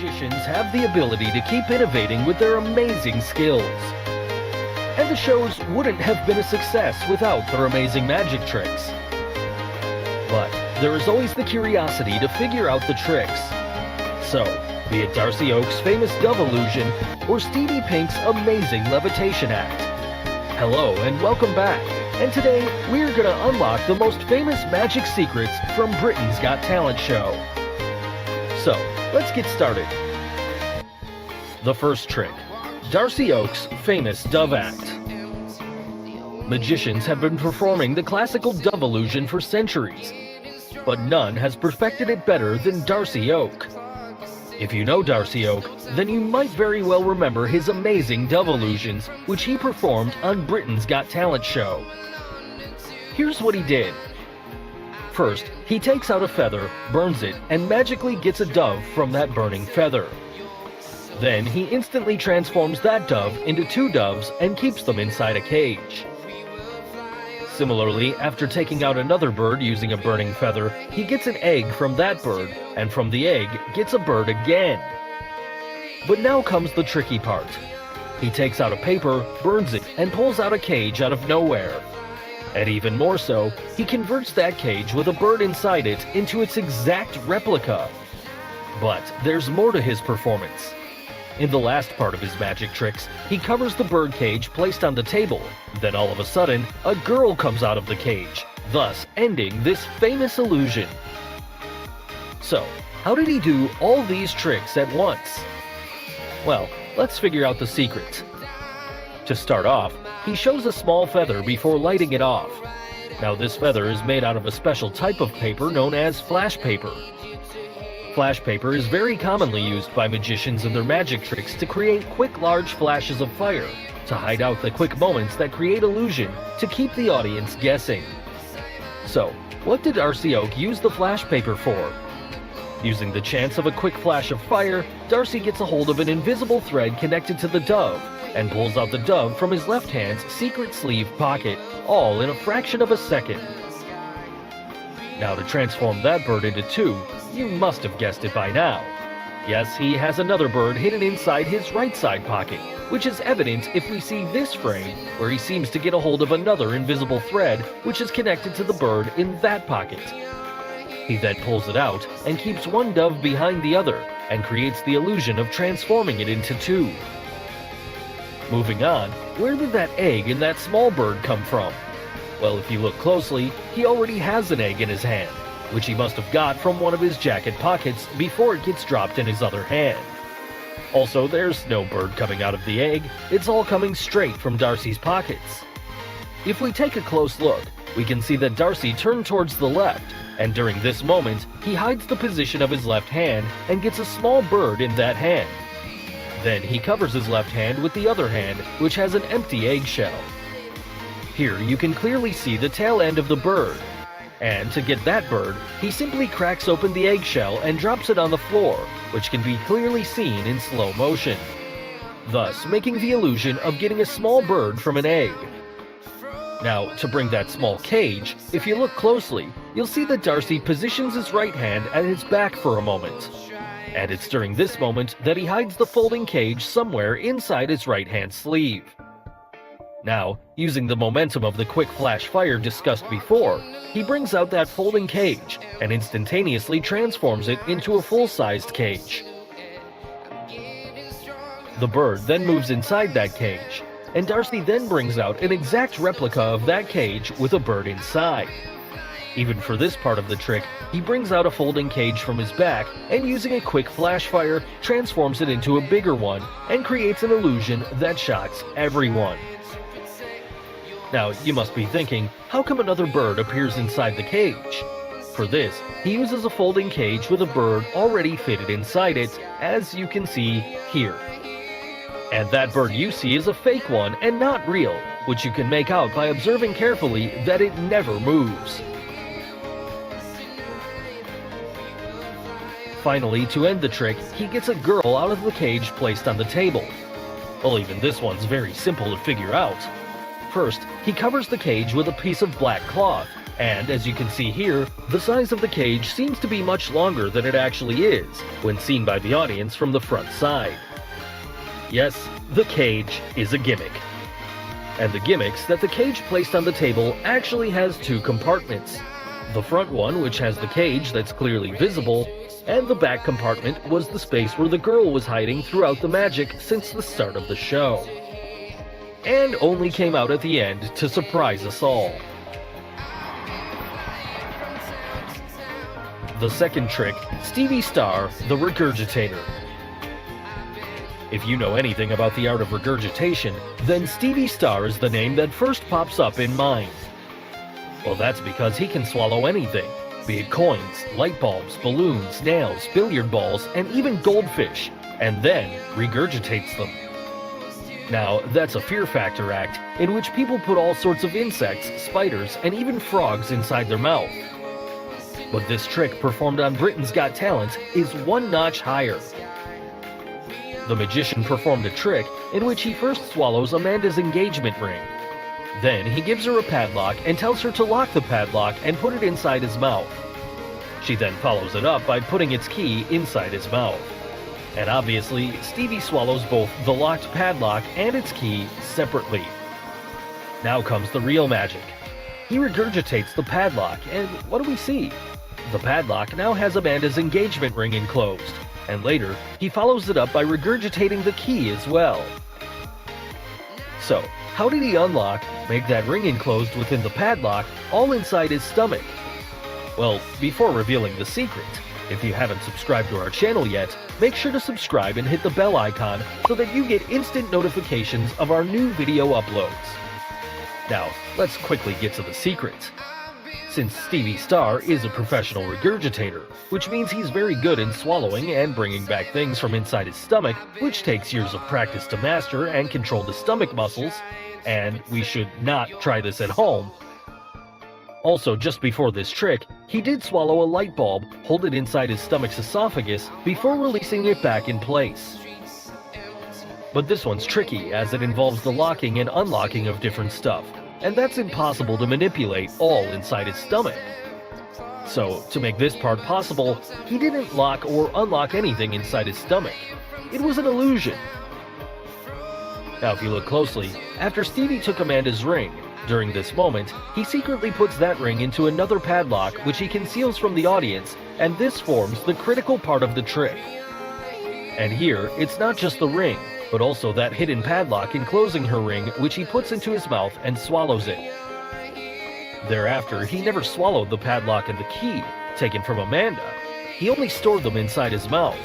magicians have the ability to keep innovating with their amazing skills. And the shows wouldn't have been a success without their amazing magic tricks. But there is always the curiosity to figure out the tricks. So, be it Darcy Oak's famous dove illusion or Stevie Pink's amazing levitation act. Hello and welcome back. And today, we're gonna unlock the most famous magic secrets from Britain's Got Talent show. So, let's get started. The first trick, Darcy Oak's famous dove act. Magicians have been performing the classical dove illusion for centuries, but none has perfected it better than Darcy Oak. If you know Darcy Oak, then you might very well remember his amazing dove illusions, which he performed on Britain's Got Talent show. Here's what he did. First, he takes out a feather, burns it, and magically gets a dove from that burning feather. Then he instantly transforms that dove into two doves and keeps them inside a cage. Similarly, after taking out another bird using a burning feather, he gets an egg from that bird, and from the egg gets a bird again. But now comes the tricky part. He takes out a paper, burns it, and pulls out a cage out of nowhere. And even more so, he converts that cage with a bird inside it into its exact replica. But there's more to his performance. In the last part of his magic tricks, he covers the bird cage placed on the table. Then all of a sudden, a girl comes out of the cage, thus ending this famous illusion. So, how did he do all these tricks at once? Well, let's figure out the secret. To start off, he shows a small feather before lighting it off. Now this feather is made out of a special type of paper known as flash paper. Flash paper is very commonly used by magicians in their magic tricks to create quick large flashes of fire, to hide out the quick moments that create illusion, to keep the audience guessing. So, what did Darcy Oak use the flash paper for? Using the chance of a quick flash of fire, Darcy gets a hold of an invisible thread connected to the dove, and pulls out the dove from his left hand's secret sleeve pocket, all in a fraction of a second. Now to transform that bird into two, you must have guessed it by now. Yes, he has another bird hidden inside his right side pocket, which is evident if we see this frame, where he seems to get a hold of another invisible thread, which is connected to the bird in that pocket. He then pulls it out and keeps one dove behind the other, and creates the illusion of transforming it into two. Moving on, where did that egg in that small bird come from? Well, if you look closely, he already has an egg in his hand, which he must have got from one of his jacket pockets before it gets dropped in his other hand. Also, there's no bird coming out of the egg, it's all coming straight from Darcy's pockets. If we take a close look, we can see that Darcy turned towards the left, and during this moment, he hides the position of his left hand and gets a small bird in that hand. Then he covers his left hand with the other hand, which has an empty eggshell. Here you can clearly see the tail end of the bird. And to get that bird, he simply cracks open the eggshell and drops it on the floor, which can be clearly seen in slow motion, thus making the illusion of getting a small bird from an egg. Now, to bring that small cage, if you look closely, you'll see that Darcy positions his right hand at his back for a moment. And it's during this moment that he hides the folding cage somewhere inside his right hand sleeve. Now, using the momentum of the quick flash fire discussed before, he brings out that folding cage and instantaneously transforms it into a full-sized cage. The bird then moves inside that cage, and Darcy then brings out an exact replica of that cage with a bird inside. Even for this part of the trick, he brings out a folding cage from his back and using a quick flash fire, transforms it into a bigger one and creates an illusion that shocks everyone. Now, you must be thinking, how come another bird appears inside the cage? For this, he uses a folding cage with a bird already fitted inside it, as you can see here. And that bird you see is a fake one and not real, which you can make out by observing carefully that it never moves. Finally, to end the trick, he gets a girl out of the cage placed on the table. Well, even this one's very simple to figure out. First, he covers the cage with a piece of black cloth, and as you can see here, the size of the cage seems to be much longer than it actually is when seen by the audience from the front side. Yes, the cage is a gimmick. And the gimmick's that the cage placed on the table actually has two compartments. The front one, which has the cage that's clearly visible, and the back compartment was the space where the girl was hiding throughout the magic since the start of the show. And only came out at the end to surprise us all. The second trick, Stevie Star, the Regurgitator. If you know anything about the art of regurgitation, then Stevie Star is the name that first pops up in mind. Well, that's because he can swallow anything, be it coins, light bulbs, balloons, nails, billiard balls, and even goldfish, and then regurgitates them. Now, that's a Fear Factor act in which people put all sorts of insects, spiders, and even frogs inside their mouth. But this trick performed on Britain's Got Talent is one notch higher. The magician performed a trick in which he first swallows Amanda's engagement ring. Then he gives her a padlock and tells her to lock the padlock and put it inside his mouth. She then follows it up by putting its key inside his mouth. And obviously, Stevie swallows both the locked padlock and its key separately. Now comes the real magic. He regurgitates the padlock, and what do we see? The padlock now has Amanda's engagement ring enclosed, and later, he follows it up by regurgitating the key as well. So, how did he unlock, make that ring enclosed within the padlock, all inside his stomach? Well, before revealing the secret, if you haven't subscribed to our channel yet, make sure to subscribe and hit the bell icon so that you get instant notifications of our new video uploads. Now, let's quickly get to the secret. Since Stevie Star is a professional regurgitator, which means he's very good in swallowing and bringing back things from inside his stomach, which takes years of practice to master and control the stomach muscles, and we should not try this at home. Also, just before this trick, he did swallow a light bulb, hold it inside his stomach's esophagus, before releasing it back in place. But this one's tricky, as it involves the locking and unlocking of different stuff, and that's impossible to manipulate all inside his stomach. So, to make this part possible, he didn't lock or unlock anything inside his stomach. It was an illusion. Now, if you look closely, after Stevie took Amanda's ring, during this moment, he secretly puts that ring into another padlock which he conceals from the audience, and this forms the critical part of the trick. And here, it's not just the ring, but also that hidden padlock enclosing her ring which he puts into his mouth and swallows it. Thereafter, he never swallowed the padlock and the key, taken from Amanda. He only stored them inside his mouth.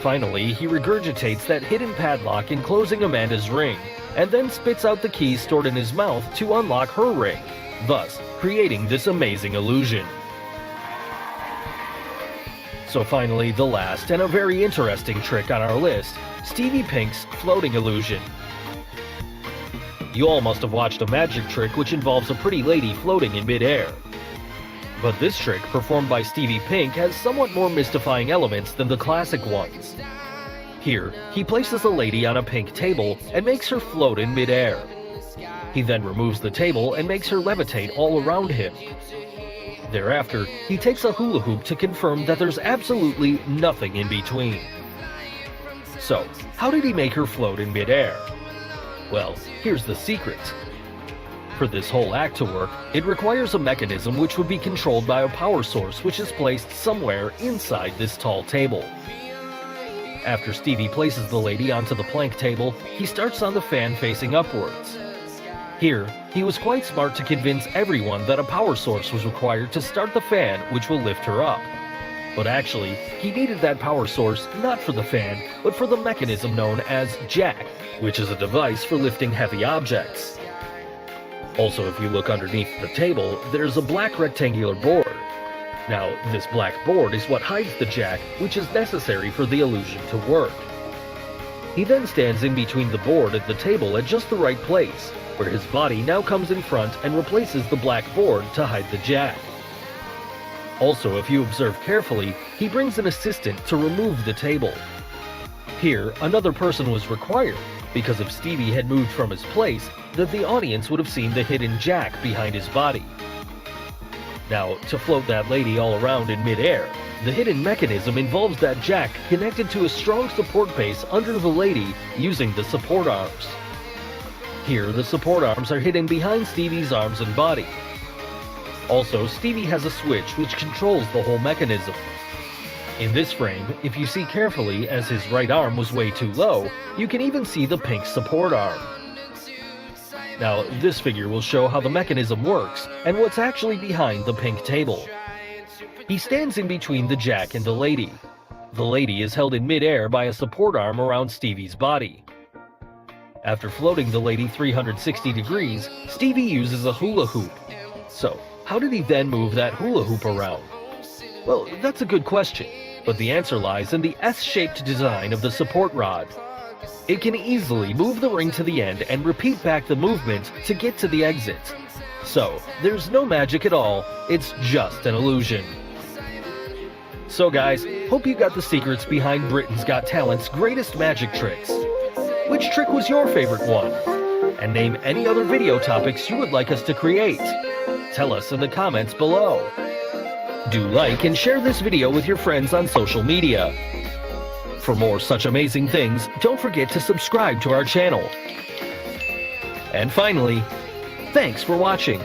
Finally, he regurgitates that hidden padlock enclosing Amanda's ring, and then spits out the key stored in his mouth to unlock her ring, thus creating this amazing illusion. So finally, the last and a very interesting trick on our list, Stevie Pink's floating illusion. You all must have watched a magic trick which involves a pretty lady floating in midair. But this trick, performed by Stevie Pink, has somewhat more mystifying elements than the classic ones. Here, he places a lady on a pink table and makes her float in midair. He then removes the table and makes her levitate all around him. Thereafter, he takes a hula hoop to confirm that there's absolutely nothing in between. So, how did he make her float in midair? Well, here's the secret. For this whole act to work, it requires a mechanism which would be controlled by a power source which is placed somewhere inside this tall table. After Stevie places the lady onto the plank table, he starts on the fan facing upwards. Here, he was quite smart to convince everyone that a power source was required to start the fan which will lift her up. But actually, he needed that power source not for the fan, but for the mechanism known as jack, which is a device for lifting heavy objects. Also, if you look underneath the table, there's a black rectangular board. Now, this black board is what hides the jack, which is necessary for the illusion to work. He then stands in between the board and the table at just the right place, where his body now comes in front and replaces the black board to hide the jack. Also, if you observe carefully, he brings an assistant to remove the table. Here, another person was required, because if Stevie had moved from his place, then the audience would have seen the hidden jack behind his body. Now, to float that lady all around in midair, the hidden mechanism involves that jack connected to a strong support base under the lady using the support arms. Here, the support arms are hidden behind Stevie's arms and body. Also, Stevie has a switch which controls the whole mechanism. In this frame, if you see carefully, as his right arm was way too low, you can even see the pink support arm. Now, this figure will show how the mechanism works and what's actually behind the pink table. He stands in between the jack and the lady. The lady is held in midair by a support arm around Stevie's body. After floating the lady 360 degrees, Stevie uses a hula hoop. So, how did he then move that hula hoop around? Well, that's a good question, but the answer lies in the S-shaped design of the support rod. It can easily move the ring to the end and repeat back the movement to get to the exit. So, there's no magic at all, it's just an illusion. So guys, hope you got the secrets behind Britain's Got Talent's greatest magic tricks. Which trick was your favorite one? And name any other video topics you would like us to create. Tell us in the comments below. Do like and share this video with your friends on social media. For more such amazing things, don't forget to subscribe to our channel. And finally, thanks for watching.